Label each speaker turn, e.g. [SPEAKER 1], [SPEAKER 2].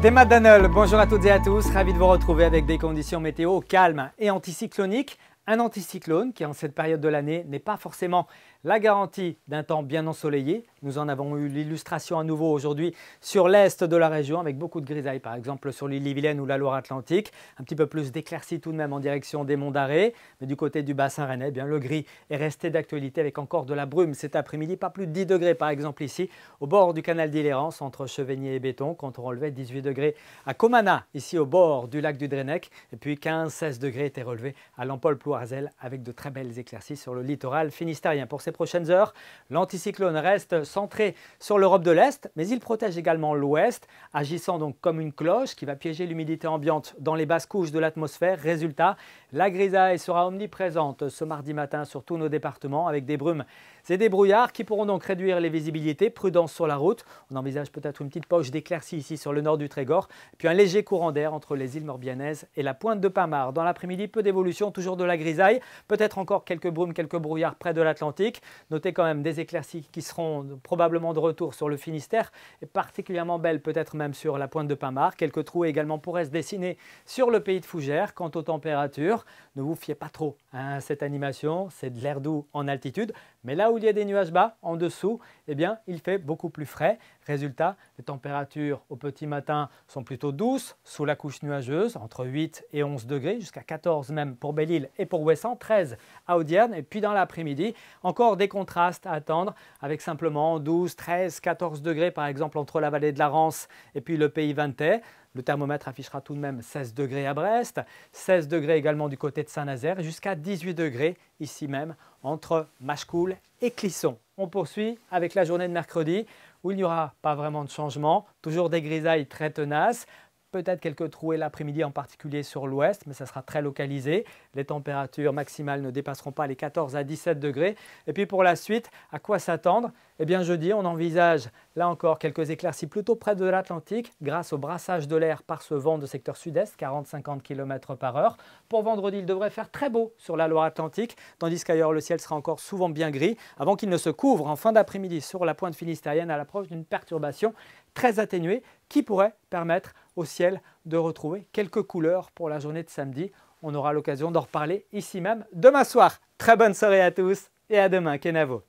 [SPEAKER 1] Théma Danol, bonjour à toutes et à tous, ravi de vous retrouver avec des conditions météo calmes et anticycloniques. Un anticyclone qui en cette période de l'année n'est pas forcément la garantie d'un temps bien ensoleillé. Nous en avons eu l'illustration à nouveau aujourd'hui sur l'est de la région avec beaucoup de grisailles, par exemple sur l'île Yvelines ou la Loire-Atlantique. Un petit peu plus d'éclaircies tout de même en direction des Monts d'Arrée. Mais du côté du bassin rennais, eh bien, le gris est resté d'actualité avec encore de la brume cet après-midi. Pas plus de 10 degrés par exemple ici au bord du canal d'Illérance entre Chevigny et Béton, quand on relevait 18 degrés à Comana, ici au bord du lac du Drennec. Et puis 15-16 degrés étaient relevés à Lampol-Plouarzel avec de très belles éclaircies sur le littoral finistérien. Pour ces prochaines heures, l'anticyclone reste centré sur l'Europe de l'Est, mais il protège également l'Ouest, agissant donc comme une cloche qui va piéger l'humidité ambiante dans les basses couches de l'atmosphère. Résultat, la grisaille sera omniprésente ce mardi matin sur tous nos départements avec des brumes et des brouillards qui pourront donc réduire les visibilités. Prudence sur la route. On envisage peut-être une petite poche d'éclaircies ici sur le nord du Trégor, puis un léger courant d'air entre les îles Morbihanaises et la pointe de Pamar. Dans l'après-midi, peu d'évolution, toujours de la grisaille, peut-être encore quelques brumes, quelques brouillards près de l'Atlantique. Notez quand même des éclaircies qui seront probablement de retour sur le Finistère et particulièrement belles peut-être même sur la pointe de Pamar. Quelques trous également pourraient se dessiner sur le pays de Fougères. Quant aux températures, ne vous fiez pas trop à cette animation, c'est de l'air doux en altitude, mais là où il y a des nuages bas en dessous, eh bien, il fait beaucoup plus frais. Résultat, les températures au petit matin sont plutôt douces sous la couche nuageuse, entre 8 et 11 degrés, jusqu'à 14 même pour Belle-Île et pour Ouessant, 13 à Audierne. Et puis dans l'après-midi, encore des contrastes à attendre avec simplement 12, 13, 14 degrés par exemple entre la vallée de la Rance et puis le pays vantais. Le thermomètre affichera tout de même 16 degrés à Brest, 16 degrés également du côté de Saint-Nazaire, jusqu'à 18 degrés ici même entre Machecoul et Clisson. On poursuit avec la journée de mercredi où il n'y aura pas vraiment de changement, toujours des grisailles très tenaces. Peut-être quelques trouées l'après-midi, en particulier sur l'ouest, mais ça sera très localisé. Les températures maximales ne dépasseront pas les 14 à 17 degrés. Et puis pour la suite, à quoi s'attendre? Eh bien jeudi, on envisage là encore quelques éclaircies plutôt près de l'Atlantique grâce au brassage de l'air par ce vent de secteur sud-est, 40-50 km par heure. Pour vendredi, il devrait faire très beau sur la Loire-Atlantique, tandis qu'ailleurs le ciel sera encore souvent bien gris, avant qu'il ne se couvre en fin d'après-midi sur la pointe finistérienne à l'approche d'une perturbation très atténuée qui pourrait permettre au ciel de retrouver quelques couleurs pour la journée de samedi. On aura l'occasion d'en reparler ici même demain soir. Très bonne soirée à tous et à demain, Kenavo.